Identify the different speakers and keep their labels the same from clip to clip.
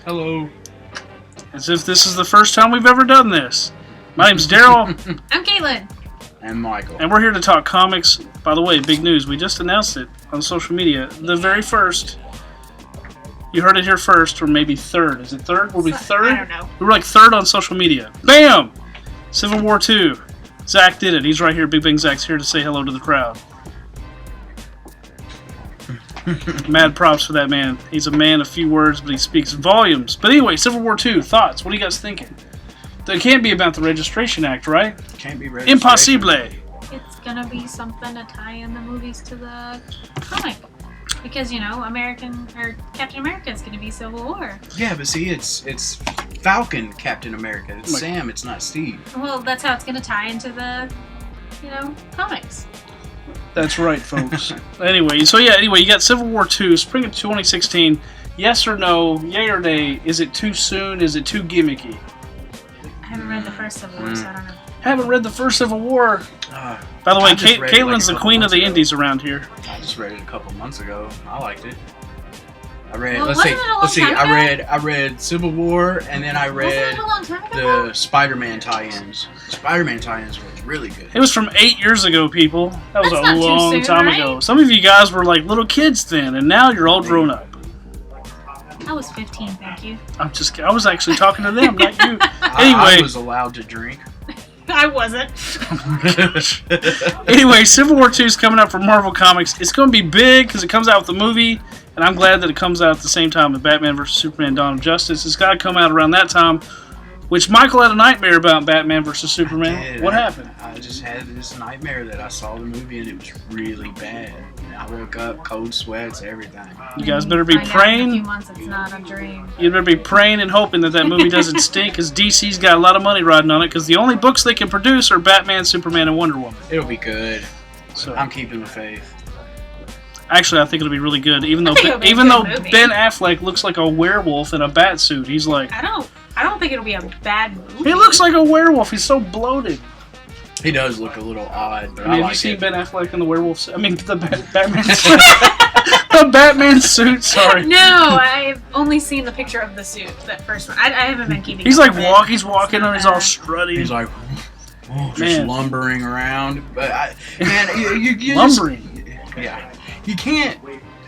Speaker 1: Hello.
Speaker 2: As if this is the first time we've ever done this. My name's Daryl.
Speaker 3: I'm Caitlyn.
Speaker 1: And Michael.
Speaker 2: And we're here to talk comics. By the way, big news. We just announced it on social media. The very first. You heard it here first, or maybe third. Is it third? Were we third?
Speaker 3: I don't know.
Speaker 2: We were like third on social media. Bam! Civil War 2. Zach did it. He's right here. Big Bang Zach's here to say hello to the crowd. Mad props for that man. He's a man of few words, but he speaks volumes. But anyway, Civil War 2, thoughts? What are you guys thinking? It can't be about the Registration Act, right?
Speaker 1: Can't be registration.
Speaker 2: Impossible.
Speaker 3: It's gonna be something to tie in the movies to the comic. Because, you know, Captain America is gonna be Civil War.
Speaker 1: Yeah, but see, it's Falcon Captain America. It's Sam, it's not Steve.
Speaker 3: Well, that's how it's gonna tie into the, comics.
Speaker 2: That's right, folks. Anyway, you got Civil War 2, spring of 2016. Yes or no, yay or nay, is it too soon? Is it too gimmicky?
Speaker 3: I haven't read the first Civil War, so I don't know.
Speaker 2: Haven't read the first Civil War. By the way, Caitlin's the queen of the indies around here.
Speaker 1: I just read it a couple months ago. I liked it. I read.
Speaker 3: Well,
Speaker 1: let's see. I read Civil War, and then I read the SpiderMan tie-ins. The SpiderMan tie-ins were really good.
Speaker 2: It was from 8 years ago, people. That was
Speaker 3: That's
Speaker 2: a
Speaker 3: not too
Speaker 2: long
Speaker 3: soon,
Speaker 2: time
Speaker 3: right?
Speaker 2: ago. Some of you guys were like little kids then, and now you're all grown up.
Speaker 3: I was 15, thank you.
Speaker 2: I was actually talking to them, not you.
Speaker 1: I was allowed to drink.
Speaker 3: I wasn't.
Speaker 2: Anyway, Civil War 2 is coming up from Marvel Comics. It's going to be big because it comes out with the movie, and I'm glad that it comes out at the same time with Batman vs. Superman Dawn of Justice. It's got to come out around that time, which Michael had a nightmare about Batman vs. Superman. What happened?
Speaker 1: I just had this nightmare that I saw the movie, and it was really bad. I woke up, cold sweats, everything.
Speaker 2: You guys better be praying.
Speaker 3: In a few months, it's not a dream.
Speaker 2: You better be praying and hoping that movie doesn't stink, because DC's got a lot of money riding on it, because the only books they can produce are Batman, Superman, and Wonder Woman.
Speaker 1: It'll be good.
Speaker 2: So
Speaker 1: I'm keeping the faith.
Speaker 2: Actually, I think it'll be really good, even though
Speaker 3: movie.
Speaker 2: Ben Affleck looks like a werewolf in a bat suit. He's like...
Speaker 3: I don't think it'll be a bad movie.
Speaker 2: He looks like a werewolf. He's so bloated.
Speaker 1: He does look a little odd, but
Speaker 2: have
Speaker 1: like
Speaker 2: you seen Ben Affleck in the werewolf suit? I mean, the Batman suit. The Batman suit, sorry.
Speaker 3: No, I've only seen the picture of the suit, that first one. I haven't been keeping
Speaker 2: He's
Speaker 3: up
Speaker 2: like
Speaker 3: with it.
Speaker 2: he's walking and he's all strutty.
Speaker 1: He's like, just
Speaker 2: Man.
Speaker 1: lumbering around. But you
Speaker 2: lumbering.
Speaker 1: Yeah. You can't...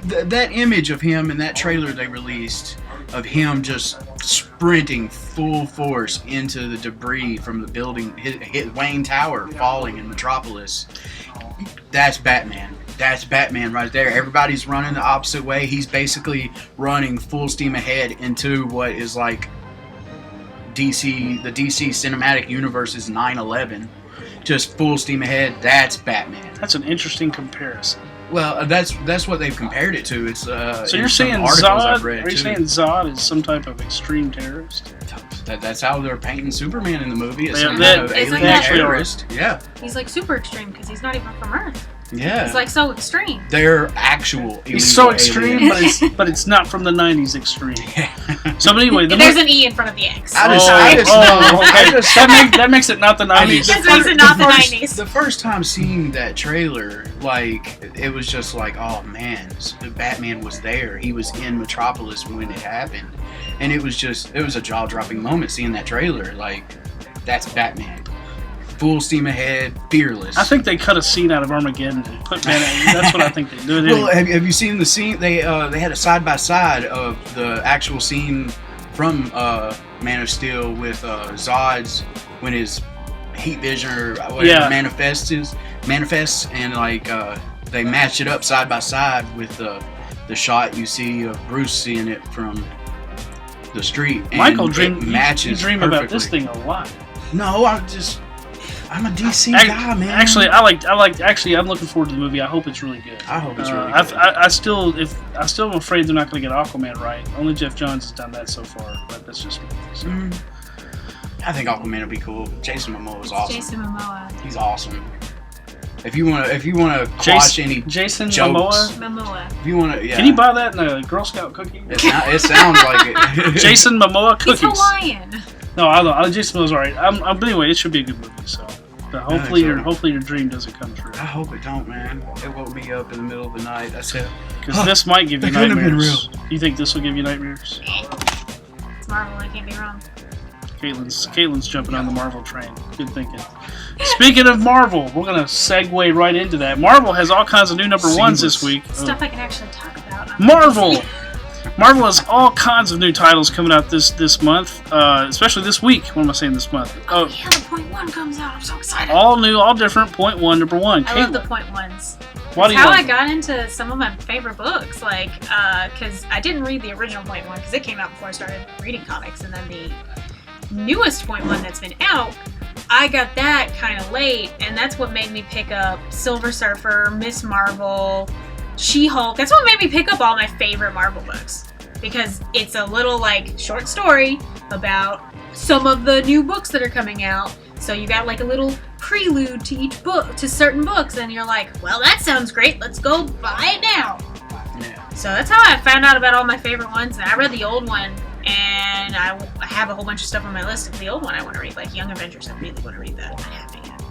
Speaker 1: that image of him in that trailer they released, of him just sprinting full force into the debris from the building, hit Wayne Tower falling in Metropolis. That's Batman. That's Batman right there. Everybody's running the opposite way. He's basically running full steam ahead into what is like the DC cinematic universe's 9/11. Just full steam ahead. That's Batman.
Speaker 2: That's an interesting comparison.
Speaker 1: Well, that's what they've compared it to. It's
Speaker 2: so you're saying Zod? Are you saying Zod is some type of extreme terrorist?
Speaker 1: That's how they're painting Superman in the movie. It's some
Speaker 3: that-
Speaker 1: kind of
Speaker 3: isn't
Speaker 1: alien
Speaker 3: that-
Speaker 1: terrorist. Yeah.
Speaker 3: He's like super extreme because he's not even from Earth.
Speaker 1: Yeah.
Speaker 3: He's like so extreme.
Speaker 1: They're actual.
Speaker 2: He's so extreme,
Speaker 1: aliens.
Speaker 2: but it's not from the 90s extreme.
Speaker 1: Yeah.
Speaker 2: So, but anyway,
Speaker 3: There's an E in front of the X.
Speaker 2: Okay. That makes it not the 90s.
Speaker 3: That makes it not the 90s.
Speaker 1: The first time seeing that trailer, like, it was just like, oh man, Batman was there. He was in Metropolis when it happened, and it was a jaw-dropping moment seeing that trailer. Like, that's Batman. Full steam ahead, fearless.
Speaker 2: I think they cut a scene out of Armageddon and put Ben in. That's what I think they did.
Speaker 1: Well, have you seen the scene? They had a side by side of the actual scene from Man of Steel with Zod's when his heat vision or whatever manifests, and like they match it up side by side with the shot you see of Bruce seeing it from the street. And
Speaker 2: Michael,
Speaker 1: you dream
Speaker 2: perfectly about this thing a lot.
Speaker 1: No, I'm a DC guy, man.
Speaker 2: Actually, I'm looking forward to the movie. I hope it's really good.
Speaker 1: I hope it's really good.
Speaker 2: I still am afraid they're not going to get Aquaman right. Only Jeff Johns has done that so far, but that's just me. So.
Speaker 1: I think Aquaman will be cool. Jason Momoa is awesome.
Speaker 3: Jason Momoa.
Speaker 1: He's awesome. If you wanna quash any
Speaker 2: Jason
Speaker 1: jokes,
Speaker 3: Momoa.
Speaker 1: if you wanna, yeah.
Speaker 2: Can you buy that in a Girl Scout cookie?
Speaker 1: It sounds like it.
Speaker 2: Jason Momoa cookies.
Speaker 3: He's Hawaiian.
Speaker 2: No, I don't. Jason Momoa's alright. But anyway, it should be a good movie. So, but hopefully your dream doesn't come true.
Speaker 1: I hope it don't, man. It woke me up in the middle of the night. That's it.
Speaker 2: Because this might give you
Speaker 1: That couldn't have been
Speaker 2: nightmares.
Speaker 1: real.
Speaker 2: You think this will give you nightmares?
Speaker 3: It's Marvel. I can't be wrong.
Speaker 2: Caitlyn's jumping on the Marvel train. Good thinking. Speaking of Marvel, we're going to segue right into that. Marvel has all kinds of new number ones this week.
Speaker 3: Stuff I can actually talk about.
Speaker 2: Marvel! Marvel has all kinds of new titles coming out this month, especially this week. What am I saying this month?
Speaker 3: Oh, yeah, the point one comes out. I'm so excited.
Speaker 2: All new, all different. Point one, number one.
Speaker 3: I love the point ones.
Speaker 2: Why do you
Speaker 3: how
Speaker 2: like
Speaker 3: I got into some of my favorite books, like, because I didn't read the original point one because it came out before I started reading comics, and then the newest point one that's been out, I got that kind of late, and that's what made me pick up Silver Surfer, Miss Marvel, She-Hulk. That's what made me pick up all my favorite Marvel books, because it's a little like short story about some of the new books that are coming out. So you got like a little prelude to each book, to certain books, and you're like, well, that sounds great. Let's go buy it now.
Speaker 1: Yeah.
Speaker 3: So that's how I found out about all my favorite ones. And I read the old one, and I have a whole bunch of stuff on my list of the old one I want to read, like Young Avengers. I really want to read that. I haven't yet.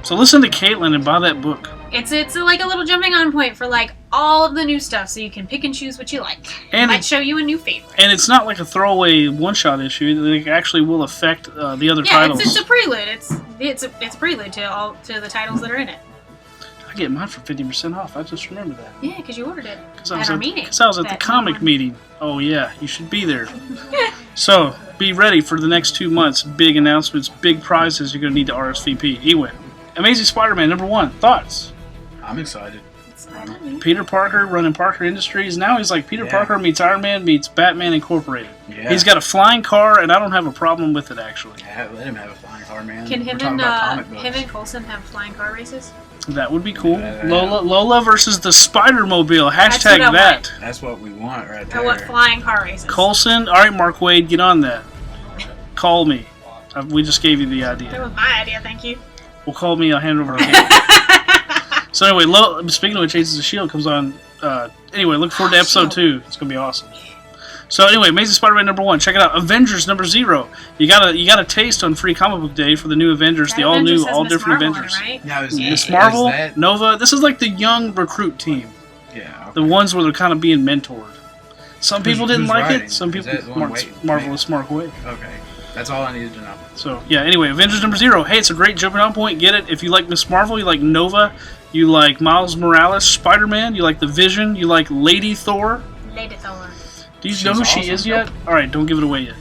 Speaker 2: So listen to Caitlyn and buy that book.
Speaker 3: It's like a little jumping on point for like all of the new stuff, so you can pick and choose what you like.
Speaker 2: And
Speaker 3: it might show you a new favorite.
Speaker 2: And it's not like a throwaway one-shot issue. It actually will affect the other titles.
Speaker 3: Yeah, it's a prelude. It's a prelude to the titles that are in it.
Speaker 2: I get mine for 50% off. I just remember that.
Speaker 3: Yeah, because you ordered it
Speaker 2: Because I was at the
Speaker 3: that
Speaker 2: comic
Speaker 3: one.
Speaker 2: meeting. Oh yeah, you should be there. So be ready for the next 2 months. Big announcements, big prizes. You're going to need to RSVP. Anyway, Amazing Spider-Man number one. Thoughts?
Speaker 1: I'm excited.
Speaker 2: Peter Parker running Parker Industries. Now he's like Peter
Speaker 1: Yeah.
Speaker 2: Parker meets Iron Man meets Batman Incorporated.
Speaker 1: Yeah.
Speaker 2: He's got a flying car, and I don't have a problem with it, actually.
Speaker 1: Yeah, let him have a flying car, man.
Speaker 3: Can
Speaker 1: We're
Speaker 3: him
Speaker 1: talking
Speaker 3: and
Speaker 1: about comic books.
Speaker 3: him and Coulson have flying car races?
Speaker 2: That would be cool.
Speaker 1: Yeah.
Speaker 2: Lola versus the Spider-Mobile.
Speaker 3: That's
Speaker 2: Hashtag
Speaker 3: what I
Speaker 2: that.
Speaker 1: That's what we want right there.
Speaker 3: I want flying car races.
Speaker 2: Coulson. All right, Mark Wade, get on that. Call me. We just gave you the
Speaker 3: That
Speaker 2: idea.
Speaker 3: was my idea, thank you.
Speaker 2: Well, call me. I'll hand it over to Caitlyn. So anyway, speaking of which, Agents of S.H.I.E.L.D. comes on. Anyway, look forward to episode 2. It's going to be awesome. So anyway, Amazing Spider-Man number 1. Check it out. Avengers number 0. You got a taste on Free Comic Book Day for the new Avengers,
Speaker 3: That
Speaker 2: the all
Speaker 3: Avengers
Speaker 2: new,
Speaker 3: has
Speaker 2: all
Speaker 3: Miss
Speaker 2: different
Speaker 3: Marvel in
Speaker 2: Avengers.
Speaker 3: it, right?
Speaker 1: Now,
Speaker 2: Miss Marvel,
Speaker 1: is that,
Speaker 2: Nova. This is like the young recruit team.
Speaker 1: yeah, okay.
Speaker 2: The ones where they're kind of being mentored. Some people didn't
Speaker 1: who's
Speaker 2: like
Speaker 1: writing?
Speaker 2: it. Some
Speaker 1: Is
Speaker 2: people.
Speaker 1: that the one
Speaker 2: Marvelous Mark Wade.
Speaker 1: Okay, that's all I needed to know.
Speaker 2: So yeah. Anyway, Avengers number 0. Hey, it's a great jumping on point. Get it if you like Miss Marvel, you like Nova, you like Miles Morales, Spider-Man, you like the Vision, you like Lady Thor.
Speaker 3: Lady Thor.
Speaker 2: Do you
Speaker 1: She's
Speaker 2: know who she
Speaker 1: awesome.
Speaker 2: is yet? All right, don't give it away yet.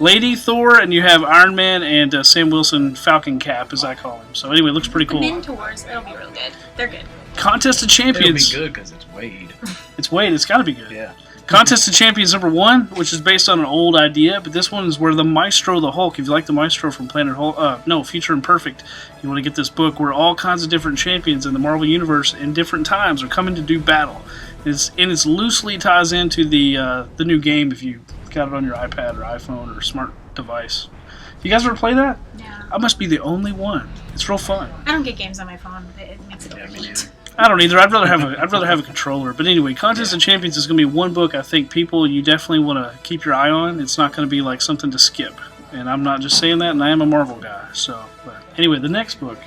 Speaker 2: Lady Thor, and you have Iron Man and Sam Wilson Falcon Cap, as I call him. So anyway, it looks pretty
Speaker 3: The
Speaker 2: cool.
Speaker 3: mentors, it'll be real good. They're good.
Speaker 2: Contest of
Speaker 1: It'll be
Speaker 2: Champions.
Speaker 1: good because it's Wade.
Speaker 2: It's Wade. It's got to be good.
Speaker 1: Yeah.
Speaker 2: Contest of Champions number 1, which is based on an old idea, but this one is where the Maestro the Hulk, if you like the Maestro from Planet Hulk, Future Imperfect, you want to get this book where all kinds of different champions in the Marvel Universe in different times are coming to do battle. It's loosely ties into the new game if you got it on your iPad or iPhone or smart device. You guys ever play that?
Speaker 3: Yeah.
Speaker 2: I must be the only one. It's real fun.
Speaker 3: I don't get games on my phone. It makes it
Speaker 1: Yeah, me
Speaker 3: overheat.
Speaker 1: neither.
Speaker 2: I don't either. I'd rather have a controller. But anyway, Contest of Champions is going to be one book I think you definitely want to keep your eye on. It's not going to be like something to skip. And I'm not just saying that, and I am a Marvel guy. So, but anyway, the next book,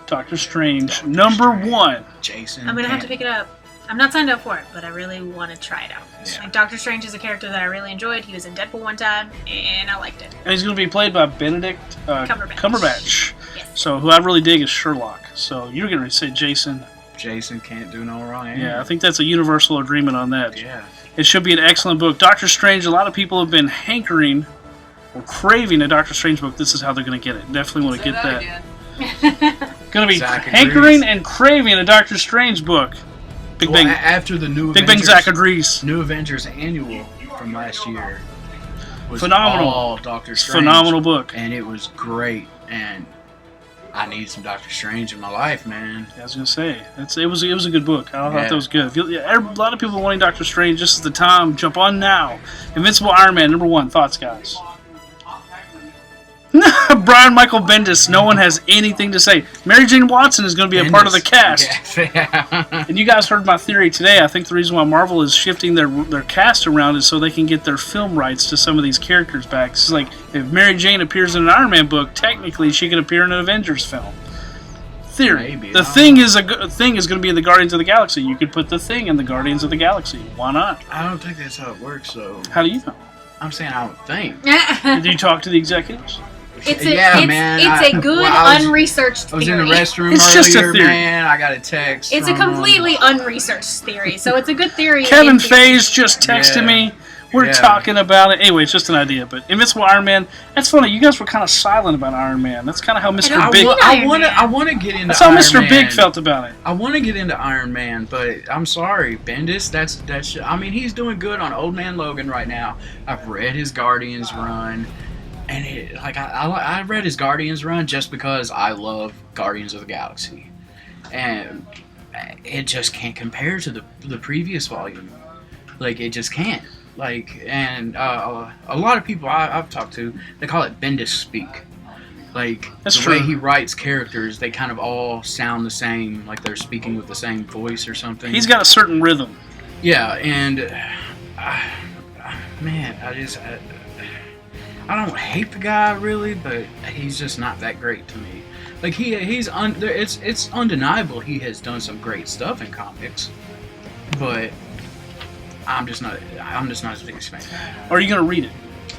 Speaker 2: Doctor Strange, number 1.
Speaker 1: Jason.
Speaker 3: I'm gonna have to pick it up. I'm not signed up for it, but I really want to try it out.
Speaker 1: Yeah.
Speaker 3: Like Doctor Strange is a character that I really enjoyed. He was in Deadpool one time, and I liked it.
Speaker 2: And he's going to be played by Benedict Cumberbatch.
Speaker 3: Yes.
Speaker 2: So, who I really dig is Sherlock. So, you're going to say Jason.
Speaker 1: Jason can't do no wrong.
Speaker 2: Yeah, I think that's a universal agreement on that.
Speaker 1: Yeah.
Speaker 2: It should be an excellent book. Doctor Strange, a lot of people have been hankering or craving a Doctor Strange book. This is how they're going to get it. Definitely want to get that. Going to be
Speaker 1: Zach
Speaker 2: hankering
Speaker 1: agrees.
Speaker 2: and craving a Doctor Strange book. Big
Speaker 1: Well,
Speaker 2: Bang.
Speaker 1: after the new
Speaker 2: Big Bang
Speaker 1: Avengers,
Speaker 2: Zach agrees.
Speaker 1: New Avengers Annual from last year was
Speaker 2: Phenomenal.
Speaker 1: all Doctor
Speaker 2: It's a
Speaker 1: Strange.
Speaker 2: phenomenal book.
Speaker 1: And it was great. And I need some Doctor Strange in my life, man.
Speaker 2: I was going to say, it was a good book. I thought
Speaker 1: Yeah.
Speaker 2: that was good. A lot of people wanting Doctor Strange. This is the time. Jump on now. Invincible Iron Man, number 1. Thoughts, guys? Brian Michael Bendis. No one has anything to say. Mary Jane Watson is going to be a part of the cast.
Speaker 1: Yeah.
Speaker 2: And you guys heard my theory today. I think the reason why Marvel is shifting their cast around is so they can get their film rights to some of these characters back. It's like if Mary Jane appears in an Iron Man book, technically she can appear in an Avengers film. Theory.
Speaker 1: Maybe,
Speaker 2: The
Speaker 1: I don't
Speaker 2: Thing
Speaker 1: know.
Speaker 2: is Thing is going to be in the Guardians of the Galaxy. You could put the Thing in the Guardians of the Galaxy. Why not?
Speaker 1: I don't think that's how it works, though.
Speaker 2: How do you know?
Speaker 1: I'm saying I don't think.
Speaker 2: Did you talk to the executives?
Speaker 3: It's
Speaker 1: man.
Speaker 3: a good, unresearched theory.
Speaker 1: I was in the restroom
Speaker 2: It's
Speaker 1: earlier,
Speaker 2: just a theory.
Speaker 1: man. I got a text.
Speaker 3: It's a completely unresearched theory, so it's a good theory.
Speaker 2: Kevin Feige just texted me. We're
Speaker 1: Yeah.
Speaker 2: talking about it. Anyway, it's just an idea. But Invincible Iron Man, that's funny. You guys were kind of silent about Iron Man. That's kind of how Mr.
Speaker 3: don't
Speaker 2: Big...
Speaker 3: want
Speaker 1: I want to get into
Speaker 2: That's how
Speaker 1: Iron
Speaker 2: Mr.
Speaker 1: Man.
Speaker 2: Big felt about it.
Speaker 1: I want to get into Iron Man, but I'm sorry, Bendis. That's. I mean, he's doing good on Old Man Logan right now. I've read his Guardians run, and I read his Guardians run just because I love Guardians of the Galaxy, and it just can't compare to the previous volume. Like, it just can't. Like, and a lot of people I've talked to, they call it Bendis speak. Like,
Speaker 2: That's
Speaker 1: the
Speaker 2: true.
Speaker 1: way he writes characters, they kind of all sound the same, like they're speaking with the same voice or something.
Speaker 2: He's got a certain rhythm.
Speaker 1: Yeah, and man, I don't hate the guy really, but he's just not that great to me. Like, it's undeniable he has done some great stuff in comics, but I'm just not his biggest fan.
Speaker 2: Are you going to read it?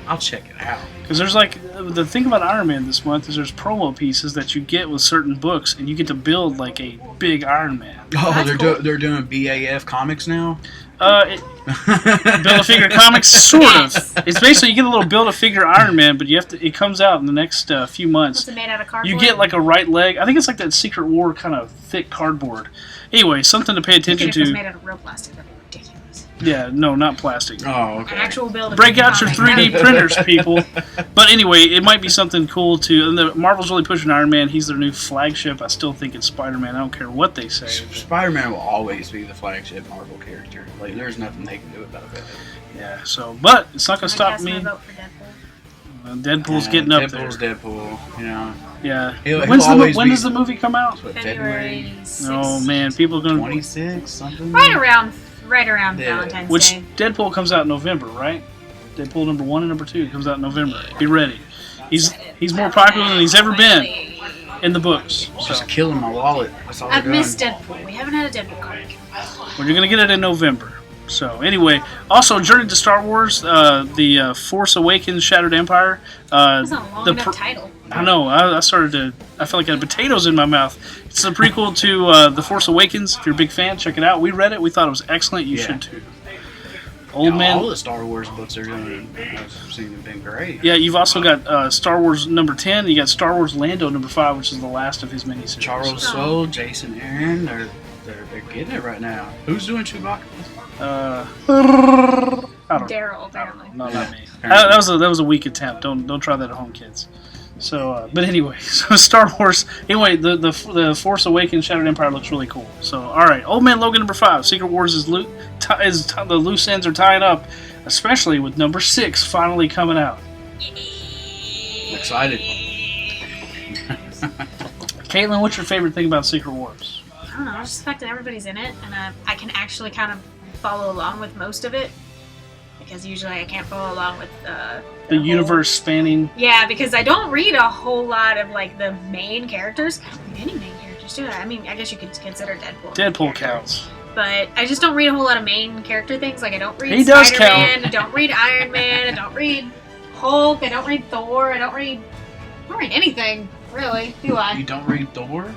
Speaker 1: I'll check it out.
Speaker 2: Because there's the thing about Iron Man this month is there's promo pieces that you get with certain books, and you get to build like a big Iron Man.
Speaker 1: Oh,
Speaker 3: That's
Speaker 1: they're doing BAF comics now.
Speaker 2: Build-A-Figure comics, sort of. It's basically you get a little Build-A-Figure Iron Man, but you have to. It comes out in the next few months.
Speaker 3: What's it made out of cardboard?
Speaker 2: You get like a right leg. I think it's like that Secret War kind of thick cardboard. Anyway, something to pay attention
Speaker 3: If it was
Speaker 2: to.
Speaker 3: made out of real plastic, that'd be ridiculous.
Speaker 2: Yeah, no, not plastic.
Speaker 1: Oh, okay.
Speaker 3: An actual build.
Speaker 2: Break out your 3D printers, people. But anyway, it might be something cool too. And Marvel's really pushing Iron Man. He's their new flagship. I still think it's SpiderMan. I don't care what they say.
Speaker 1: Spider-Man will always be the flagship Marvel character. Like, there's nothing they can do about it.
Speaker 2: Yeah. So, but it's not gonna stop me.
Speaker 3: Vote for Deadpool.
Speaker 2: Deadpool's getting up there.
Speaker 1: Deadpool's Deadpool, you know.
Speaker 2: Yeah.
Speaker 1: He'll
Speaker 2: When
Speaker 1: always
Speaker 2: does
Speaker 1: be-
Speaker 2: the movie come out?
Speaker 1: What,
Speaker 3: February 6th.
Speaker 2: Oh man, people are gonna.
Speaker 1: 26 something.
Speaker 3: Right around
Speaker 1: Yeah.
Speaker 3: Valentine's
Speaker 2: Which
Speaker 3: Day.
Speaker 2: Deadpool comes out in November, right? Deadpool number 1 and number 2 comes out in November. Be ready. He's more popular than he's ever been in the books. So
Speaker 1: Just killing my wallet. That's all
Speaker 3: I've
Speaker 1: they're
Speaker 3: missed
Speaker 1: doing.
Speaker 3: Deadpool. We haven't had a Deadpool comic.
Speaker 2: well, you're gonna get it in November. So anyway, also Journey to Star Wars, the Force Awakens, Shattered Empire.
Speaker 3: That's not a long
Speaker 2: the
Speaker 3: enough
Speaker 2: pr-
Speaker 3: title.
Speaker 2: I know. I started to. I felt like I had potatoes in my mouth. It's a prequel to The Force Awakens. If you're a big fan, check it out. We read it. We thought it was excellent. You
Speaker 1: Yeah.
Speaker 2: should too. Old man.
Speaker 1: All the Star Wars books are doing. I've seen have been great.
Speaker 2: Yeah, you've also got Star Wars number 10. You got Star Wars Lando number 5, which is the last of his miniseries.
Speaker 1: Charles Soule, Jason Aaron, they're getting it right now. Who's doing Chewbacca?
Speaker 2: I don't know.
Speaker 3: Daryl, apparently.
Speaker 2: No,
Speaker 1: Yeah.
Speaker 2: not me. That was a weak attempt. Don't try that at home, kids. So, but anyway, so Star Wars. Anyway, the Force Awakens Shattered Empire looks really cool. So, all right, Old Man Logan number 5. Secret Wars is the loose ends are tying up, especially with number 6 finally coming out.
Speaker 1: I'm excited.
Speaker 2: Caitlyn, what's your favorite thing about Secret Wars?
Speaker 3: I don't know, just the fact that everybody's in it, and I can actually kind of follow along with most of it, because usually I can't follow along with
Speaker 2: The
Speaker 3: whole-
Speaker 2: universe spanning.
Speaker 3: Yeah, because I don't read a whole lot of like the main characters. I don't read any main characters too. I mean, I guess you could consider Deadpool.
Speaker 2: Deadpool counts.
Speaker 3: But I just don't read a whole lot of main character things. Like I don't read
Speaker 2: He does
Speaker 3: Spider-Man,
Speaker 2: count.
Speaker 3: I don't read Iron Man, I don't read Hulk, I don't read Thor, I don't read anything really. Do
Speaker 1: You
Speaker 3: I?
Speaker 1: don't read Thor?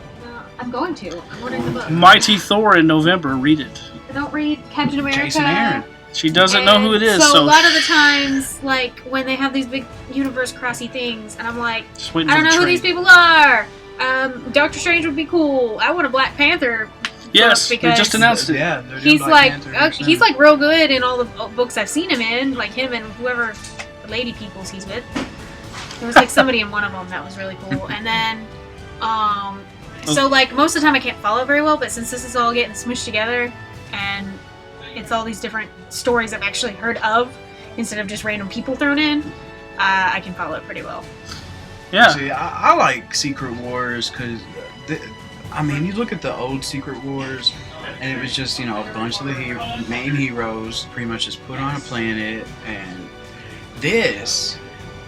Speaker 3: I'm going to. I'm ordering the book.
Speaker 2: Mighty Thor in November. Read it.
Speaker 3: I don't read Captain America.
Speaker 1: Jason Aaron.
Speaker 2: She doesn't know who it is,
Speaker 3: So
Speaker 2: so
Speaker 3: a lot of the times, like when they have these big universe crossy things, and I'm like,
Speaker 2: just waiting
Speaker 3: I
Speaker 2: for
Speaker 3: don't
Speaker 2: the
Speaker 3: know who
Speaker 2: train.
Speaker 3: these people are. Doctor Strange would be cool. I want a Black Panther.
Speaker 2: Yes, they
Speaker 3: because
Speaker 2: just announced it.
Speaker 1: Yeah, they're doing
Speaker 3: He's
Speaker 1: Black
Speaker 3: like,
Speaker 1: Panther next
Speaker 3: he's
Speaker 1: now.
Speaker 3: like real good in all the books I've seen him in, like him and whoever the lady peoples he's with. There was like somebody in one of them that was really cool, and then, so like most of the time I can't follow very well, but since this is all getting smushed together, and it's all these different stories I've actually heard of instead of just random people thrown in, I can follow it pretty well.
Speaker 2: Yeah.
Speaker 1: See, I like Secret Wars because, I mean, you look at the old Secret Wars, and it was just, you know, a bunch of the main heroes pretty much just put on a planet, and this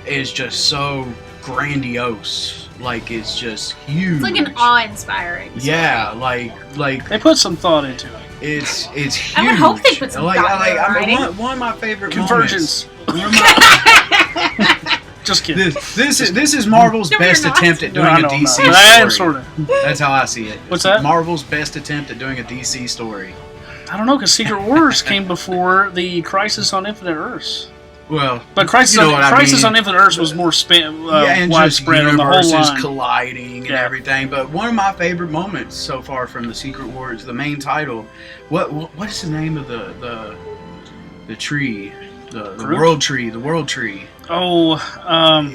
Speaker 1: is just so grandiose. Like, it's just huge.
Speaker 3: It's like an awe-inspiring story.
Speaker 1: Yeah, like
Speaker 2: They put some thought into it.
Speaker 1: It's huge.
Speaker 3: I would hope they put some thought into writing.
Speaker 1: One of my favorite
Speaker 2: Convergence.
Speaker 1: moments.
Speaker 2: Just kidding.
Speaker 1: This is Marvel's
Speaker 3: No,
Speaker 1: best
Speaker 3: you're not.
Speaker 1: attempt at doing
Speaker 2: I
Speaker 1: a
Speaker 2: know,
Speaker 1: DC story.
Speaker 2: but I am sort of.
Speaker 1: That's how I see it.
Speaker 2: What's that?
Speaker 1: Marvel's best attempt at doing a DC story.
Speaker 2: I don't know, because Secret Wars came before the Crisis on Infinite Earths.
Speaker 1: Well,
Speaker 2: But Crisis on Infinite Earths was more
Speaker 1: and
Speaker 2: widespread
Speaker 1: just
Speaker 2: on the whole
Speaker 1: universes
Speaker 2: line.
Speaker 1: colliding and everything. But one of my favorite moments so far from the Secret Wars, the main title. What is the name of the tree? The world tree. The world tree.
Speaker 2: Oh,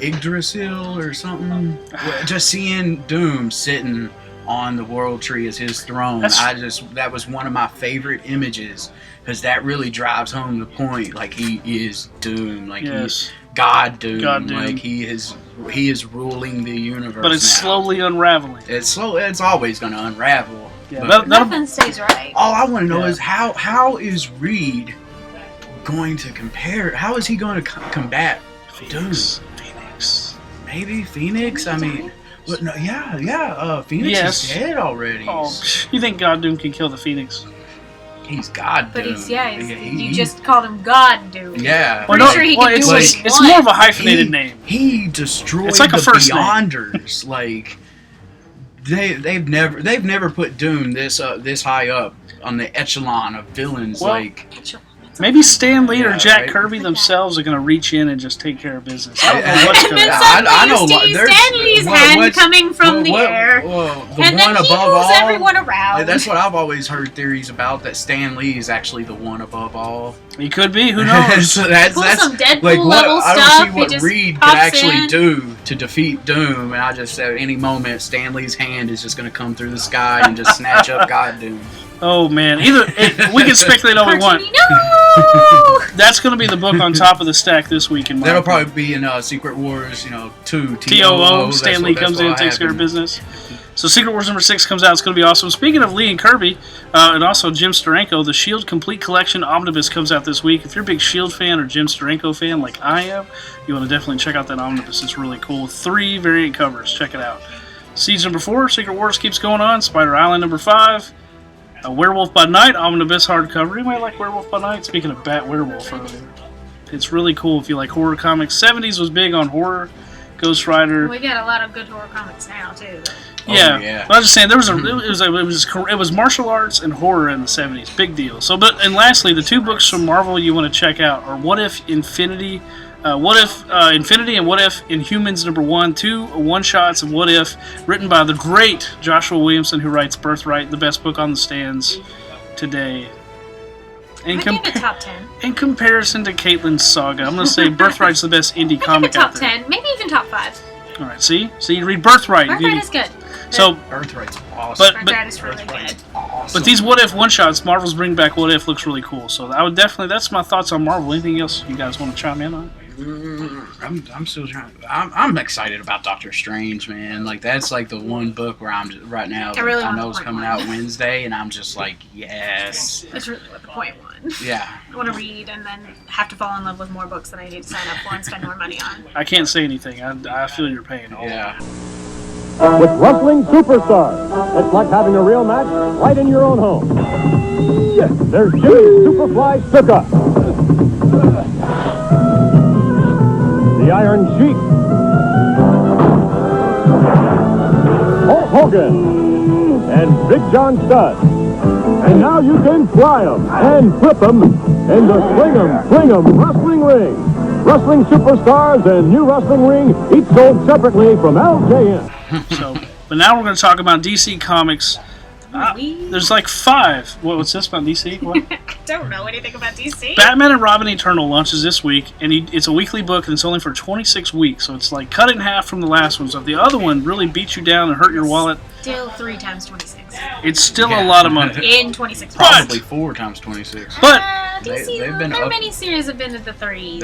Speaker 1: Yggdrasil or something. Just seeing Doom sitting on the world tree as his throne. That was one of my favorite images, because that really drives home the point. Like, he is Doom. Like, he's God Doom. Like, he is ruling the universe.
Speaker 2: But it's slowly unraveling.
Speaker 1: It's always going to unravel.
Speaker 2: Yeah,
Speaker 3: nothing stays right.
Speaker 1: All I want to know is how is Reed going to compare? How is he going to combat
Speaker 2: Phoenix.
Speaker 1: Maybe Phoenix. I mean, but no, Phoenix is dead already.
Speaker 2: Oh, you think God Doom can kill the Phoenix?
Speaker 1: He's God Doom.
Speaker 3: But you just called him God Doom.
Speaker 1: Yeah.
Speaker 3: Pretty sure he can do what he
Speaker 2: It's more of a hyphenated name.
Speaker 1: He destroyed
Speaker 2: it's like
Speaker 1: the
Speaker 2: a first
Speaker 1: Beyonders. Like, they've never put Doom this high up on the echelon of villains.
Speaker 2: Well, maybe Stan Lee or Jack Kirby themselves are going to reach in and just take care of business. I don't know what's going to happen.
Speaker 3: I know Stan Lee's hand coming from the air, and then he moves everyone around.
Speaker 1: That's what I've always heard theories about, that Stan Lee is actually the one above all.
Speaker 2: He could be. Who knows?
Speaker 1: So that's
Speaker 3: some Deadpool
Speaker 1: like
Speaker 3: level
Speaker 1: I don't
Speaker 3: stuff.
Speaker 1: see what Reed could actually do to defeat Doom, and I just said at any moment Stan Lee's hand is just going to come through the sky and just snatch up God Doom.
Speaker 2: Oh man! We can speculate all we want.
Speaker 3: No!
Speaker 2: That's going to be the book on top of the stack this week.
Speaker 1: That'll probably be in Secret Wars, 2
Speaker 2: TOO. Stan Lee comes in and takes care of business. So Secret Wars number 6 comes out. It's going to be awesome. Speaking of Lee and Kirby, and also Jim Steranko, the S.H.I.E.L.D. Complete Collection Omnibus comes out this week. If you're a big S.H.I.E.L.D. fan or Jim Steranko fan like I am, you want to definitely check out that omnibus. It's really cool. 3 variant covers. Check it out. Siege number 4, Secret Wars keeps going on. Spider Island number 5. Werewolf by Night, Omnibus hardcover. Anybody like Werewolf by Night? Speaking of Bat Werewolf earlier. It's really cool if you like horror comics. 70s was big on horror. Ghost Rider.
Speaker 3: We got a lot of good horror comics now, too.
Speaker 2: Yeah. But I was just saying, it was martial arts and horror in the 70s. Big deal. And lastly, the 2 books from Marvel you want to check out are What If Infinity and What If Inhumans number 1, 2 one-shots of What If, written by the great Joshua Williamson, who writes Birthright, the best book on the stands today.
Speaker 3: I give it top 10.
Speaker 2: In comparison to Caitlyn's saga, I'm going to say Birthright's the best indie comic out there.
Speaker 3: Top 10, maybe even top 5.
Speaker 2: All right, see? So you read Birthright.
Speaker 3: Birthright is good.
Speaker 2: So
Speaker 1: Birthright's awesome.
Speaker 3: Birthright is really good.
Speaker 1: Awesome.
Speaker 2: But these What If one-shots, Marvel's bring back What If, looks really cool. So I would definitely, that's my thoughts on Marvel. Anything else you guys want to chime in on?
Speaker 1: I'm still trying. I'm excited about Doctor Strange, man. Like, that's like the one book where I'm just, right now. I know it's coming out Wednesday, and I'm just like, yes.
Speaker 3: That's really what the point was.
Speaker 1: Yeah.
Speaker 3: I want to read and then have to fall in love with more books that I need to sign up for and spend more money on.
Speaker 2: I can't say anything. I feel your pain.
Speaker 1: Yeah.
Speaker 4: With wrestling superstars, it's like having a real match right in your own home. There's Jimmy Superfly Snuka, the Iron Sheik, Hulk Hogan, and Big John Studd. And now you can fly 'em and flip 'em in the Swing 'em Wrestling Ring. Wrestling superstars and new wrestling ring, each sold separately from LJN.
Speaker 2: But now we're going to talk about DC Comics. There's like 5. What's this about DC? What?
Speaker 3: I don't know anything about DC.
Speaker 2: Batman and Robin Eternal launches this week, and it's a weekly book, and it's only for 26 weeks, so it's like cut in half from the last one. So if the other one really beats you down and hurt your wallet,
Speaker 3: Still 3 times 26.
Speaker 2: it's still a lot of money.
Speaker 3: In 26
Speaker 1: Probably 4 times 26.
Speaker 2: But
Speaker 3: DC,
Speaker 1: they've been
Speaker 3: their
Speaker 1: up.
Speaker 3: miniseries have been in the 3s.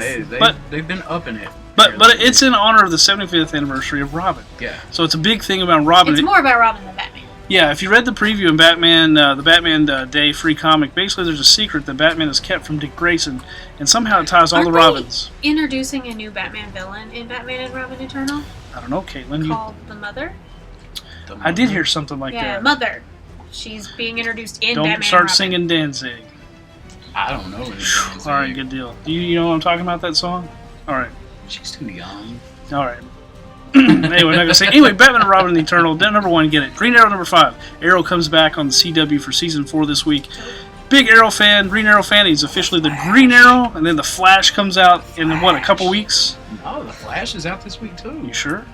Speaker 1: They've been upping it.
Speaker 2: But it's in honor of the 75th anniversary of Robin.
Speaker 1: Yeah.
Speaker 2: So it's a big thing about Robin.
Speaker 3: It's more about Robin than Batman.
Speaker 2: Yeah, if you read the preview in Batman, the Batman Day free comic, basically there's a secret that Batman has kept from Dick Grayson, and somehow it ties all the Robins.
Speaker 3: Introducing a new Batman villain in Batman and Robin Eternal
Speaker 2: I don't know, Caitlyn.
Speaker 3: called the Mother.
Speaker 2: I did hear something like
Speaker 3: Yeah,
Speaker 2: that.
Speaker 3: Mother. She's being introduced in
Speaker 2: Don't
Speaker 3: Batman
Speaker 2: start
Speaker 3: and Robin.
Speaker 2: singing Danzig.
Speaker 1: I don't know anything.
Speaker 2: All right, good deal. You know what I'm talking about, that song? All right.
Speaker 1: She's too young.
Speaker 2: All right. Anyway, not gonna say. Anyway, Batman and Robin and the Eternal. Number 1, get it. Green Arrow number 5. Arrow comes back on the CW for season 4 this week. Big Arrow fan, Green Arrow fan. He's officially the Green Arrow, and then the Flash comes out in what, a couple weeks?
Speaker 1: Oh, the Flash is out this week too.
Speaker 2: You sure?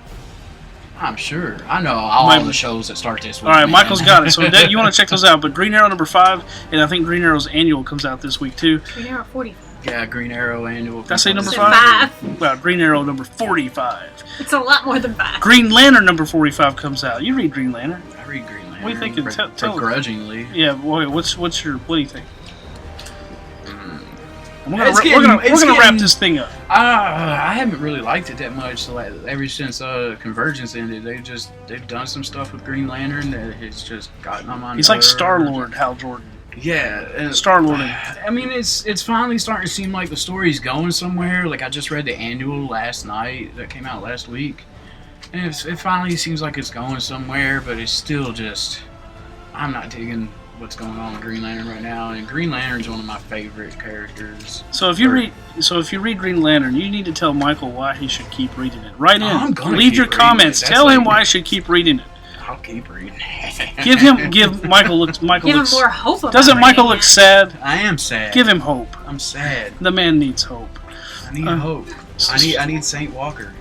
Speaker 1: I'm sure. I know all the shows that start this week.
Speaker 2: All right,
Speaker 1: man.
Speaker 2: Michael's got it. So you want to check those out. But Green Arrow number 5, and I think Green Arrow's annual comes out this week too.
Speaker 3: Green Arrow 40.
Speaker 1: Yeah, Green Arrow annual.
Speaker 2: Did I say number
Speaker 3: It's
Speaker 2: 5?
Speaker 3: 5.
Speaker 2: Well, Green Arrow number 45.
Speaker 3: It's a lot more than 5.
Speaker 2: Green Lantern number 45 comes out. You read Green Lantern?
Speaker 1: I read Green Lantern.
Speaker 2: What do you think?
Speaker 1: Begrudgingly.
Speaker 2: Yeah. Boy, what do you think? We're gonna wrap this thing up.
Speaker 1: I haven't really liked it that much. So ever since Convergence ended, they've done some stuff with Green Lantern that has just gotten on my.
Speaker 2: He's like Star-Lord, Hal Jordan.
Speaker 1: Yeah,
Speaker 2: Star-Lord.
Speaker 1: I mean, it's finally starting to seem like the story's going somewhere. Like I just read the annual last night that came out last week, and it finally seems like it's going somewhere. But it's still just, I'm not digging what's going on with Green Lantern right now, and Green Lantern's one of my favorite characters.
Speaker 2: So if you read Green Lantern, you need to tell Michael why he should keep reading it. Write in.
Speaker 1: I'm gonna
Speaker 2: Leave
Speaker 1: keep
Speaker 2: your
Speaker 1: reading
Speaker 2: comments.
Speaker 1: it.
Speaker 2: Tell
Speaker 1: That's
Speaker 2: him
Speaker 1: like-
Speaker 2: why he should keep reading it.
Speaker 1: I'll keep reading.
Speaker 2: Give Michael
Speaker 3: Give him more hope about
Speaker 2: Doesn't Michael
Speaker 3: reading
Speaker 2: look
Speaker 3: it.
Speaker 2: sad?
Speaker 1: I am sad.
Speaker 2: Give him hope.
Speaker 1: I'm sad.
Speaker 2: The man needs hope.
Speaker 1: I need hope. I need Saint Walker.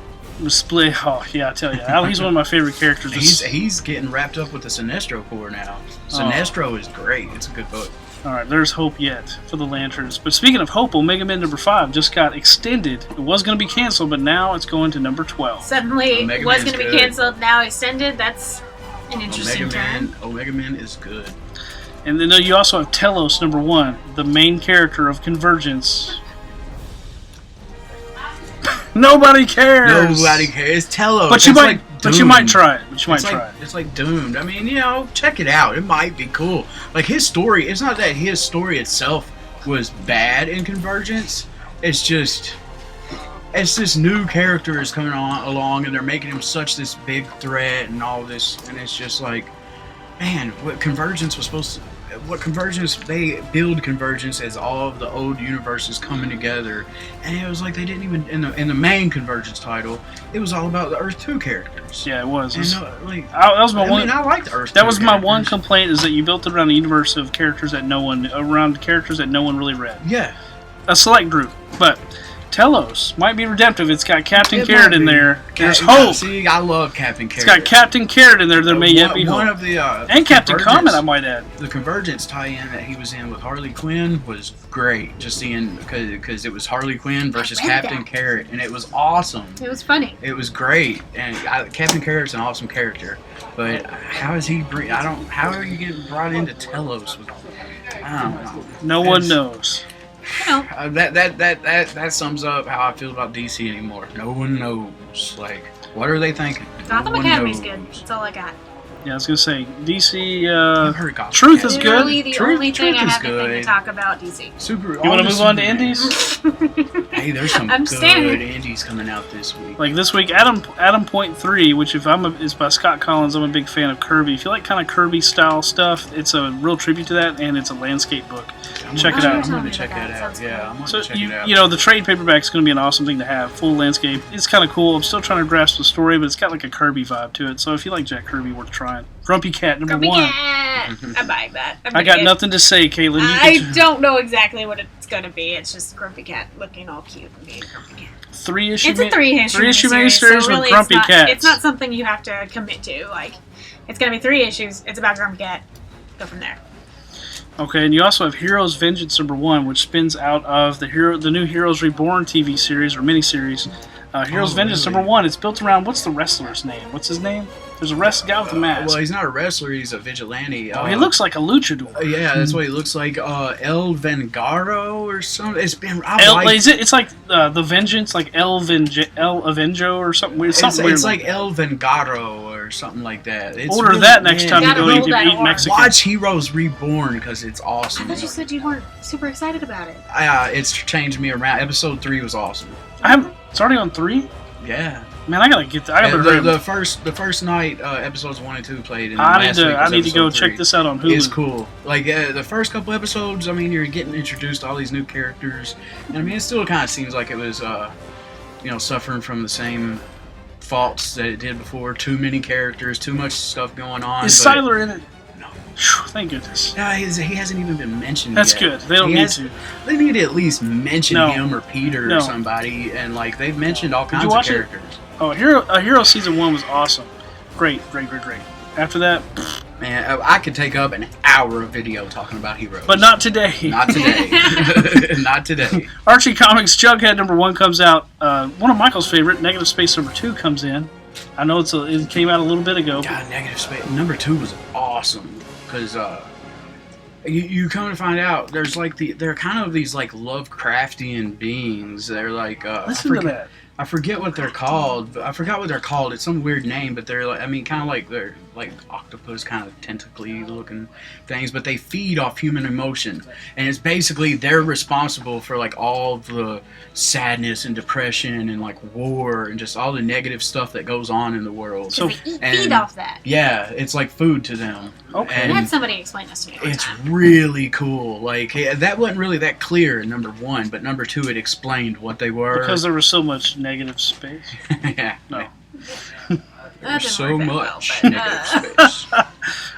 Speaker 2: Split. Oh yeah, I tell you, he's one of my favorite characters.
Speaker 1: He's getting wrapped up with the Sinestro Corps now. Sinestro is great. It's a good book.
Speaker 2: All right, there's hope yet for the Lanterns. But speaking of hope, Omega Man number 5 just got extended. It was going to be canceled, but now it's going to number 12.
Speaker 3: Suddenly
Speaker 1: Omega
Speaker 3: was
Speaker 1: Man's
Speaker 3: going to be
Speaker 1: good.
Speaker 3: canceled, now extended. That's an interesting turn.
Speaker 1: Omega Man is good.
Speaker 2: And then you also have Telos number 1, the main character of Convergence. Nobody cares.
Speaker 1: Nobody cares. Telos.
Speaker 2: But you
Speaker 1: It's
Speaker 2: might.
Speaker 1: like
Speaker 2: But you might
Speaker 1: Doomed.
Speaker 2: try it. But you might
Speaker 1: It's
Speaker 2: try
Speaker 1: like,
Speaker 2: it.
Speaker 1: it's like Doomed. I mean, check it out. It might be cool. Like his story, it's not that his story itself was bad in Convergence. It's just this new character is coming along, and they're making him such this big threat and all this, and it's just like, man, what Convergence they build Convergence as all of the old universes coming together, and it was like they didn't even in the main Convergence title, it was all about the Earth 2 characters.
Speaker 2: Yeah, it was.
Speaker 1: And,
Speaker 2: That was my one.
Speaker 1: I liked Earth.
Speaker 2: That
Speaker 1: 2
Speaker 2: was my one
Speaker 1: characters.
Speaker 2: complaint, is that you built it around a universe of characters that no one really read.
Speaker 1: Yeah.
Speaker 2: A select group, but Telos might be redemptive. It's got Captain
Speaker 1: It
Speaker 2: Carrot
Speaker 1: might
Speaker 2: in
Speaker 1: be.
Speaker 2: there. There's
Speaker 1: Yeah,
Speaker 2: hope.
Speaker 1: See, I love Captain
Speaker 2: It's
Speaker 1: Carrot.
Speaker 2: got Captain Carrot in there. There may yet be
Speaker 1: One
Speaker 2: hope.
Speaker 1: of the
Speaker 2: And Captain
Speaker 1: Convergence-
Speaker 2: Comet, I might add.
Speaker 1: The Convergence tie-in that he was in with Harley Quinn was great. Just seeing because it was Harley Quinn versus
Speaker 3: I read
Speaker 1: Captain
Speaker 3: that.
Speaker 1: Carrot, and it was awesome.
Speaker 3: It was funny.
Speaker 1: It was great, and Captain Carrot's an awesome character. But how is he? How are you getting brought into Telos? I don't know.
Speaker 2: No one knows.
Speaker 3: You know,
Speaker 1: That sums up how I feel about DC anymore. No one knows. Like, what are they thinking?
Speaker 3: Gotham
Speaker 1: No one
Speaker 3: Academy's
Speaker 1: knows.
Speaker 3: good. That's all I got.
Speaker 2: Yeah, I was gonna say DC.
Speaker 1: I've heard Gotham
Speaker 2: Truth is
Speaker 1: Academy.
Speaker 2: good.
Speaker 3: Literally the
Speaker 1: Truth-
Speaker 3: only thing
Speaker 1: Truth
Speaker 3: I
Speaker 1: is
Speaker 3: have to think
Speaker 1: good.
Speaker 3: to talk about DC.
Speaker 1: Super.
Speaker 2: You want to move on to indies?
Speaker 1: Hey, there's some
Speaker 3: I'm
Speaker 1: good
Speaker 3: standing.
Speaker 1: indies coming out this week.
Speaker 2: Like this week, Adam Point 3, which is by Scott Collins. I'm a big fan of Kirby. If you like kind of Kirby style stuff, it's a real tribute to that, and it's a landscape book. Check it out.
Speaker 1: I'm
Speaker 3: Tell
Speaker 1: going
Speaker 3: me
Speaker 1: to check
Speaker 3: about
Speaker 1: that
Speaker 3: that.
Speaker 1: out.
Speaker 3: Sounds
Speaker 1: Yeah, I'm going
Speaker 2: So
Speaker 1: to check it out.
Speaker 2: you know the trade paperback is going to be an awesome thing to have. Full landscape. It's kind of cool. I'm still trying to grasp the story, but it's got like a Kirby vibe to it. So if you like Jack Kirby, worth trying. Grumpy Cat number
Speaker 3: Grumpy
Speaker 2: 1.
Speaker 3: Cat. I'm buying that.
Speaker 2: I got nothing to say, Caitlyn.
Speaker 3: I don't know exactly what it's gonna be. It's just Grumpy Cat looking all cute and being Grumpy Cat.
Speaker 2: It's a 3-issue
Speaker 3: miniseries,
Speaker 2: miniseries
Speaker 3: so
Speaker 2: with Grumpy
Speaker 3: it's not,
Speaker 2: Cats.
Speaker 3: It's not something you have to commit to. Like, it's gonna be 3 issues. It's about Grumpy Cat. Go from there.
Speaker 2: Okay, and you also have Heroes Vengeance number 1, which spins out of the new Heroes Reborn TV series or miniseries. Heroes Vengeance
Speaker 1: really?
Speaker 2: number 1. It's built around, what's the wrestler's name? What's his name? There's a guy with a mask.
Speaker 1: Well, he's not a wrestler. He's a vigilante.
Speaker 2: He looks like a luchador.
Speaker 1: Yeah, that's what he looks like. El Vengaro or something. It's been.
Speaker 2: It's like the Vengeance, like El Avenjo or something weird. Something weird.
Speaker 1: It's like El Vengaro or something like that. It's
Speaker 2: Order
Speaker 1: really-
Speaker 2: that next
Speaker 1: man,
Speaker 2: time you
Speaker 3: Gotta
Speaker 2: go
Speaker 3: roll
Speaker 2: eat
Speaker 3: that R.
Speaker 2: Mexican.
Speaker 1: Watch Heroes Reborn because it's
Speaker 3: I
Speaker 1: awesome.
Speaker 3: thought you said you weren't super excited about it.
Speaker 1: It's changed me around. Episode 3 was awesome.
Speaker 2: It's already on 3?
Speaker 1: Yeah.
Speaker 2: Man, I gotta get that. I gotta
Speaker 1: the first night episodes 1 and 2 played. And
Speaker 2: I
Speaker 1: last
Speaker 2: need to go
Speaker 1: 3.
Speaker 2: check this out on Hulu.
Speaker 1: It's cool. Like the first couple episodes, I mean, you're getting introduced to all these new characters, and I mean, it still kind of seems like it was, suffering from the same faults that it did before. Too many characters, too much stuff going on.
Speaker 2: Is Siler in it?
Speaker 1: No.
Speaker 2: Whew, thank goodness.
Speaker 1: No, he hasn't even been mentioned
Speaker 2: That's
Speaker 1: yet.
Speaker 2: good. They don't need to.
Speaker 1: They need to at least mention
Speaker 2: No.
Speaker 1: him or Peter
Speaker 2: No.
Speaker 1: or somebody, and like they've mentioned all
Speaker 2: you
Speaker 1: kinds of
Speaker 2: watch it?
Speaker 1: characters.
Speaker 2: Oh, Hero season 1 was awesome. Great. After that,
Speaker 1: Man, I could take up an hour of video talking about heroes.
Speaker 2: but not today.
Speaker 1: Not today. Not today.
Speaker 2: Archie Comics Jughead #1 comes out. One of Michael's favorite, Negative Space #2 comes in. I know it came out a little bit ago.
Speaker 1: God, Negative Space #2 was awesome because you come to find out there's like they're kind of these like Lovecraftian beings. They're like
Speaker 2: Listen to that.
Speaker 1: I forget what they're called. I forgot what they're called. It's some weird name, but they're like, I mean, kind of like they're like octopus, kind of tentacly looking things, but they feed off human emotion, and it's basically they're responsible for like all the sadness and depression and like war and just all the negative stuff that goes on in the world.
Speaker 3: So they feed off that.
Speaker 1: Yeah, it's like food to them.
Speaker 2: Okay.
Speaker 3: I
Speaker 1: And
Speaker 3: had somebody explain this to me.
Speaker 1: it's really cool. Like that wasn't really that clear in #1, but #2 it explained what they were.
Speaker 2: Because there was so much negative space.
Speaker 1: Yeah.
Speaker 2: No.
Speaker 1: There's
Speaker 3: didn't
Speaker 1: so
Speaker 3: work that
Speaker 1: much
Speaker 3: well,
Speaker 1: negative space.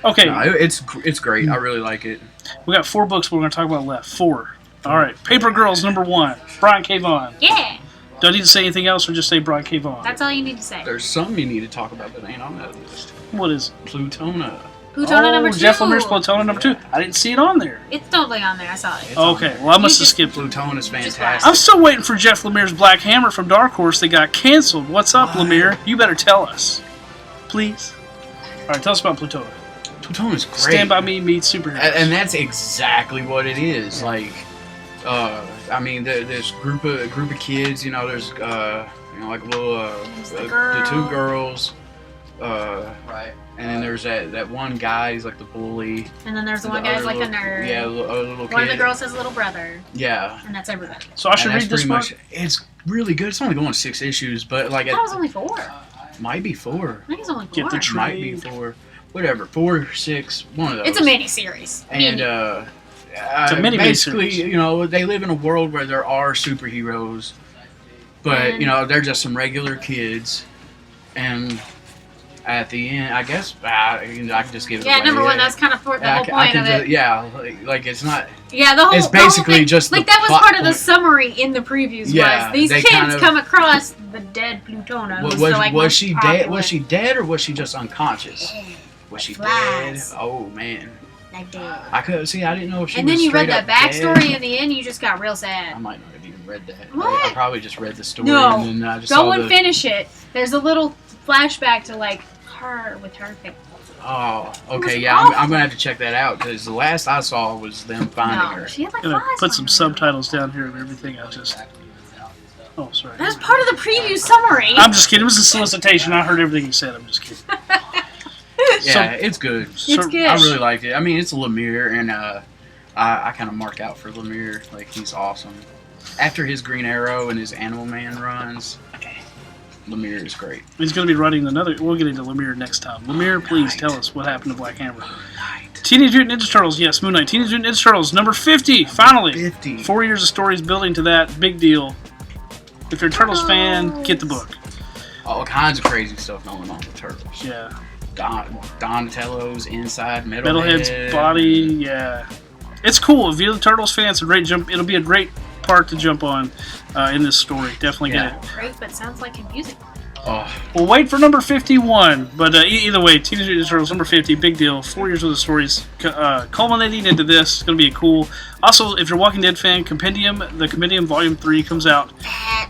Speaker 2: Okay,
Speaker 1: No, it's great. I really like it.
Speaker 2: we got 4 books we're going to talk about left. 4. All right. Paper Girls #1. Brian K. Vaughan.
Speaker 3: Yeah,
Speaker 2: Do I need to say anything else or just say Brian K. Vaughan?
Speaker 3: that's all you need to say.
Speaker 1: There's something you need to talk about that ain't on that list.
Speaker 2: What is it?
Speaker 1: Plutona.
Speaker 3: Plutona #2.
Speaker 2: Jeff Lemire's Plutona #2. I didn't see it on there.
Speaker 3: It's totally on there. I saw it.
Speaker 1: It's on
Speaker 2: Okay,
Speaker 1: there.
Speaker 2: well, I must have
Speaker 3: just-
Speaker 2: skipped it.
Speaker 1: Plutona's
Speaker 3: watch.
Speaker 1: fantastic.
Speaker 2: I'm still waiting for Jeff Lemire's Black Hammer from Dark Horse that got canceled. What's up,
Speaker 1: What?
Speaker 2: Lemire? You better tell us. Please. All right, tell us about Plutona.
Speaker 1: Plutona's great.
Speaker 2: Stand By Me meets superheroes.
Speaker 1: And that's exactly what it is. Like, I mean, this group of kids. You know, there's like little the 2 girls.
Speaker 5: Right.
Speaker 1: And then there's that one guy. He's like the bully.
Speaker 3: And then there's the one
Speaker 1: The
Speaker 3: guy's
Speaker 1: other
Speaker 3: like a
Speaker 1: little-
Speaker 3: nerd.
Speaker 1: Yeah, a little kid.
Speaker 3: One of the girls has a little brother,
Speaker 1: Yeah.
Speaker 3: and that's everybody.
Speaker 2: So I should
Speaker 1: And that's
Speaker 2: read this
Speaker 1: pretty
Speaker 2: book?
Speaker 1: much. It's really good. It's only going 6 issues, but like
Speaker 3: I thought it was
Speaker 1: it
Speaker 3: only 4.
Speaker 1: might be 4.
Speaker 3: I think it's only 4.
Speaker 2: Get the
Speaker 1: It might be
Speaker 2: Trade.
Speaker 1: 4. Whatever. 4, 6. One of those.
Speaker 3: It's a mini series.
Speaker 1: And
Speaker 2: It's a mini
Speaker 1: basically,
Speaker 2: miniseries.
Speaker 1: they live in a world where there are superheroes, but
Speaker 3: And-
Speaker 1: they're just some regular kids. And at the end, I guess I can just give it
Speaker 3: yeah,
Speaker 1: away.
Speaker 3: #1. That's kind of the whole point of it.
Speaker 1: Yeah, like it's not.
Speaker 3: Yeah, the whole.
Speaker 1: It's
Speaker 3: the whole
Speaker 1: basically
Speaker 3: thing,
Speaker 1: just the
Speaker 3: like that was
Speaker 1: plot
Speaker 3: part of the
Speaker 1: point.
Speaker 3: summary in the previews.
Speaker 1: Yeah,
Speaker 3: was these
Speaker 1: they
Speaker 3: kids
Speaker 1: kind of-
Speaker 3: come across the dead Plutona. Who's the, like,
Speaker 1: Was
Speaker 3: most
Speaker 1: she dead?
Speaker 3: popular.
Speaker 1: Was she dead or was she just unconscious? Was she
Speaker 3: Flies.
Speaker 1: dead? Oh man,
Speaker 3: Like dead.
Speaker 1: I could see. I didn't know if she.
Speaker 3: And
Speaker 1: was
Speaker 3: then you read
Speaker 1: straight
Speaker 3: that
Speaker 1: up
Speaker 3: backstory
Speaker 1: dead.
Speaker 3: in the end. You just got real
Speaker 1: I
Speaker 3: sad.
Speaker 1: might not have even read that.
Speaker 3: What?
Speaker 1: I probably just read the story
Speaker 3: No.
Speaker 1: and then I just
Speaker 3: Go
Speaker 1: saw
Speaker 3: and
Speaker 1: the.
Speaker 3: finish it. There's a little flashback to like her with her face.
Speaker 1: Oh, okay,
Speaker 3: was
Speaker 1: yeah,
Speaker 3: awful.
Speaker 1: I'm gonna have to check that out because the last I saw was them finding
Speaker 3: No,
Speaker 1: her.
Speaker 3: she had like
Speaker 2: I'm going
Speaker 3: flies.
Speaker 2: to put
Speaker 3: on
Speaker 2: some
Speaker 3: her.
Speaker 2: subtitles down here of everything I just... Oh, sorry.
Speaker 3: That was part of the preview summary.
Speaker 2: I'm just kidding. It was a solicitation. I heard everything you said. I'm just kidding.
Speaker 1: Yeah, it's good.
Speaker 3: It's good.
Speaker 1: I really liked it. I mean, it's Lemire, and I kind of mark out for Lemire. Like he's awesome. After his Green Arrow and his Animal Man runs, Lemire is great.
Speaker 2: He's going to be writing another... We'll get into Lemire next time. Lemire, please
Speaker 1: Knight.
Speaker 2: tell us what happened to Black Hammer.
Speaker 1: Knight.
Speaker 2: Teenage Mutant Ninja Turtles, yes, Moon Knight. Teenage Mutant Ninja Turtles, #50, finally.
Speaker 1: 50.
Speaker 2: 4 years of stories building to that, big deal. If you're a Turtles fan, get the book.
Speaker 1: All kinds of crazy stuff going on with Turtles.
Speaker 2: Yeah.
Speaker 1: Donatello's inside,
Speaker 2: Metalhead's body, yeah. It's cool. If you're the Turtles fan, it's a great jump. It'll be a great part to jump on in this story. Definitely
Speaker 1: Yeah.
Speaker 2: get it.
Speaker 3: Great, but sounds like confusing.
Speaker 1: Oh,
Speaker 2: We'll wait for #51, but either way, Teenage Mutant Ninja Turtles #50, big deal. 4 years worth of stories culminating into this. It's going to be cool. Also, if you're a Walking Dead fan, the Compendium Volume 3 comes out.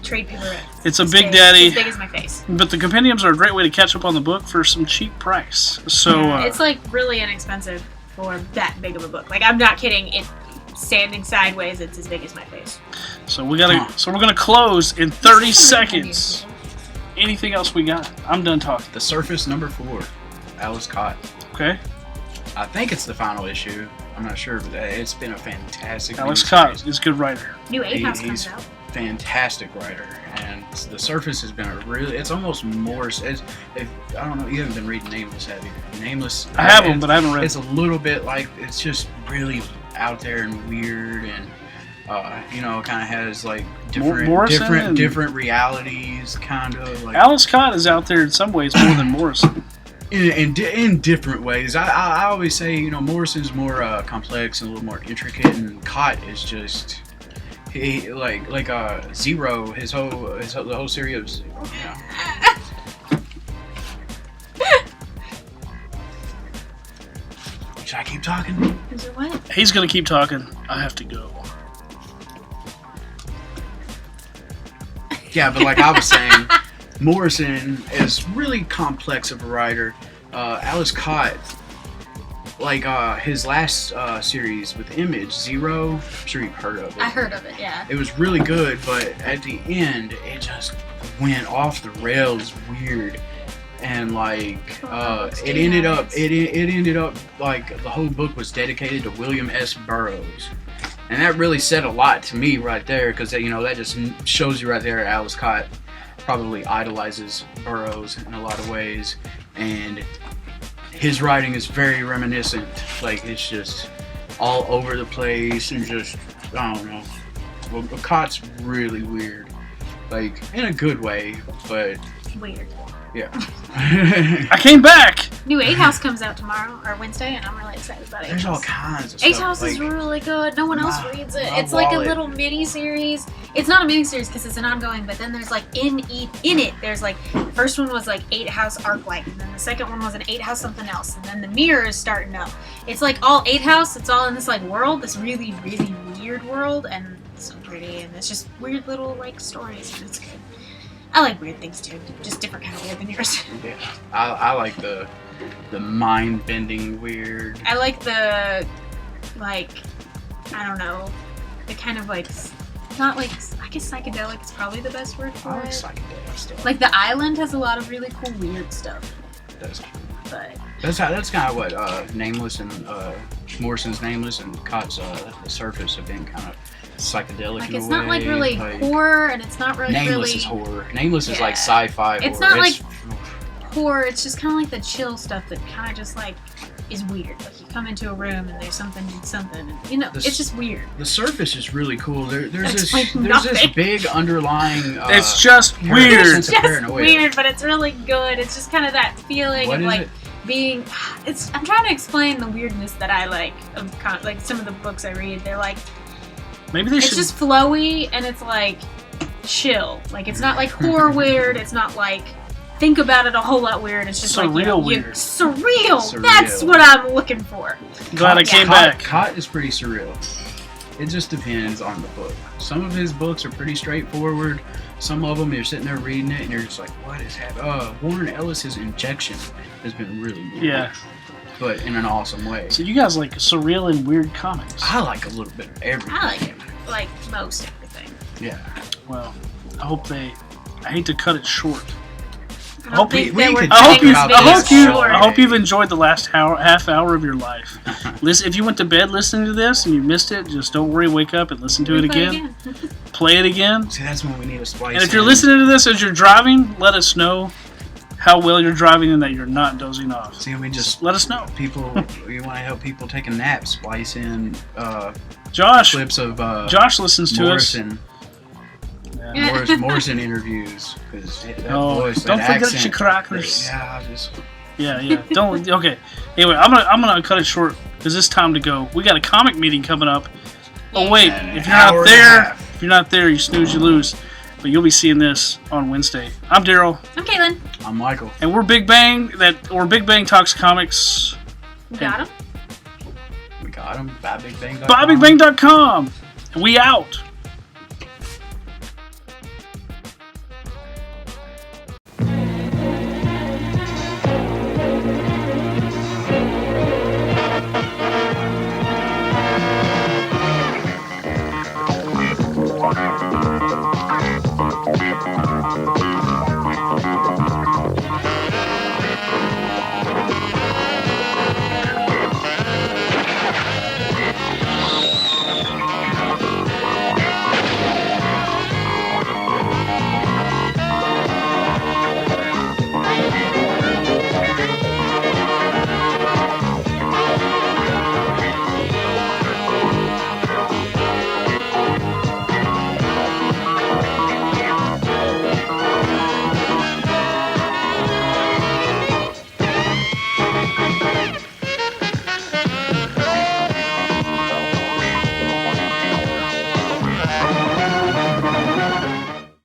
Speaker 3: Trade paperback.
Speaker 2: It's a big daddy.
Speaker 3: As big as my face.
Speaker 2: But the Compendiums are a great way to catch up on the book for some cheap price. So
Speaker 3: It's like really inexpensive for that big of a book. Like I'm not kidding. It's standing sideways. It's as big as my face.
Speaker 2: so we're gonna close in 30 seconds. Anything else we got? I'm done talking.
Speaker 1: The Surface #4, Alice Cott.
Speaker 2: Okay.
Speaker 1: I think it's the final issue. I'm not sure, but it's been a fantastic.
Speaker 2: Alex
Speaker 1: miniseries.
Speaker 2: Cott is a good writer.
Speaker 3: New Ape House
Speaker 1: He's
Speaker 3: comes out.
Speaker 1: fantastic writer, and the Surface has been it's almost more. I don't know. You haven't been reading Nameless, have you? Nameless.
Speaker 2: I haven't, but I haven't read.
Speaker 1: It's a little bit like it's just really out there and weird, and kind of has like different realities, kind of like.
Speaker 2: Alice Cott is out there in some ways more than Morrison.
Speaker 1: In different ways. I always say, Morrison's more complex and a little more intricate, and Cott is just like Zero. The whole series of Zero. Yeah. Should I keep talking?
Speaker 3: Is it what?
Speaker 2: He's gonna keep talking. I have to go.
Speaker 1: Yeah, but like I was saying, Morrison is really complex of a writer. Alice Cott, like his last series with Image, Zero, I'm sure you've heard of it.
Speaker 3: I heard of it, yeah.
Speaker 1: It was really good, but at the end, it just went off the rails weird. And like, it ended up like the whole book was dedicated to William S. Burroughs. And that really said a lot to me right there, because that just shows you right there Alice Cott probably idolizes Burroughs in a lot of ways, and his writing is very reminiscent. Like, it's just all over the place, and just, I don't know. Well, Cott's really weird, like in a good way, but
Speaker 3: weird.
Speaker 1: Yeah.
Speaker 2: I came back.
Speaker 3: New 8 House comes out tomorrow or Wednesday, and I'm really excited about 8 House.
Speaker 1: There's all kinds of
Speaker 3: 8
Speaker 1: stuff.
Speaker 3: House is really good. No one else reads it.
Speaker 1: my
Speaker 3: It's like a
Speaker 1: wallet.
Speaker 3: little mini series. It's not a mini series because it's an ongoing, but then there's like in it there's like the first one was like 8 House Arclight, and then the second one was an 8 House something else, and then the Mirror is starting up. It's like all 8 House. It's all in this like world, this really really weird world, and it's so pretty, and it's just weird little like stories, and it's good. I like weird things too, just different kind of weird than yours.
Speaker 1: Yeah, I like the mind-bending weird.
Speaker 3: I like the, like, I don't know, the kind of like, not like, I guess psychedelic is probably the best word for
Speaker 1: I like
Speaker 3: it.
Speaker 1: psychedelic stuff.
Speaker 3: Like the Island has a lot of really cool weird stuff.
Speaker 1: That's cool.
Speaker 3: But
Speaker 1: That's kind of what Nameless and Morrison's Nameless and Cott's The Surface have been kind of psychedelic
Speaker 3: like
Speaker 1: in a
Speaker 3: it's
Speaker 1: way.
Speaker 3: not like really horror, and it's not really
Speaker 1: Nameless is horror. Nameless is like sci-fi
Speaker 3: It's
Speaker 1: horror.
Speaker 3: not like horror. It's just kind of like the chill stuff that kind of just like is weird. Like you come into a room and there's something, and it's just weird.
Speaker 1: The Surface is really cool. There's this
Speaker 3: nothing.
Speaker 1: big underlying.
Speaker 2: It's just
Speaker 1: weird.
Speaker 2: weird.
Speaker 3: It's just weird, but it's really good. It's just kind of that feeling
Speaker 1: What
Speaker 3: of
Speaker 1: is
Speaker 3: like
Speaker 1: it?
Speaker 3: being. I'm trying to explain the weirdness that I like of like some of the books I read. They're like
Speaker 2: Maybe they
Speaker 3: it's
Speaker 2: should.
Speaker 3: just flowy and it's like chill. Like it's not like horror weird. It's not like think about it a whole lot weird. It's just
Speaker 2: Surreal weird.
Speaker 3: Surreal. That's what I'm looking for.
Speaker 2: Glad I came back.
Speaker 1: Cott is pretty surreal. It just depends on the book. Some of his books are pretty straightforward. Some of them, you're sitting there reading it and you're just like, what is happening? Warren Ellis's Injection has been really good.
Speaker 2: Yeah.
Speaker 1: But in an awesome way.
Speaker 2: So you guys like surreal and weird comics.
Speaker 1: I like a little bit of everything.
Speaker 3: I like it. Like most everything.
Speaker 1: Yeah.
Speaker 2: Well, I hate to cut it short.
Speaker 3: I don't think
Speaker 1: we
Speaker 3: that we're
Speaker 1: could
Speaker 2: I
Speaker 3: cutting
Speaker 1: talk
Speaker 3: this
Speaker 1: about
Speaker 3: video
Speaker 1: this
Speaker 3: short.
Speaker 2: I hope you've enjoyed the last half hour of your life. Listen, if you went to bed listening to this and you missed it, just don't worry. Wake up and listen to it again. Play it again.
Speaker 1: See, that's when we need a splice.
Speaker 2: And if you're listening to this as you're driving, let us know how well you're driving and that you're not dozing off.
Speaker 1: See, we just
Speaker 2: Let us know.
Speaker 1: people. We want to help people take a nap. Splice in
Speaker 2: Josh
Speaker 1: clips of
Speaker 2: Josh listens to
Speaker 1: Morrison.
Speaker 2: us.
Speaker 1: Morrison interviews. Because that
Speaker 2: Oh,
Speaker 1: voice,
Speaker 2: don't
Speaker 1: that
Speaker 2: forget
Speaker 1: accent,
Speaker 2: your crackers.
Speaker 1: Yeah, I just.
Speaker 2: Yeah. Don't. Okay. Anyway, I'm gonna cut it short because it's time to go. We got a comic meeting coming up. Oh wait,
Speaker 1: An
Speaker 2: if you're not
Speaker 1: hour and a
Speaker 2: there,
Speaker 1: half.
Speaker 2: you snooze, you lose. But you'll be seeing this on Wednesday. I'm Daryl,
Speaker 3: I'm Caitlyn.
Speaker 1: I'm Michael.
Speaker 2: and we're Big Bang. We're Big Bang Talks Comics.
Speaker 3: You got him?
Speaker 1: We got him. ByBigBang.com.
Speaker 2: ByBigBang.com. And we out.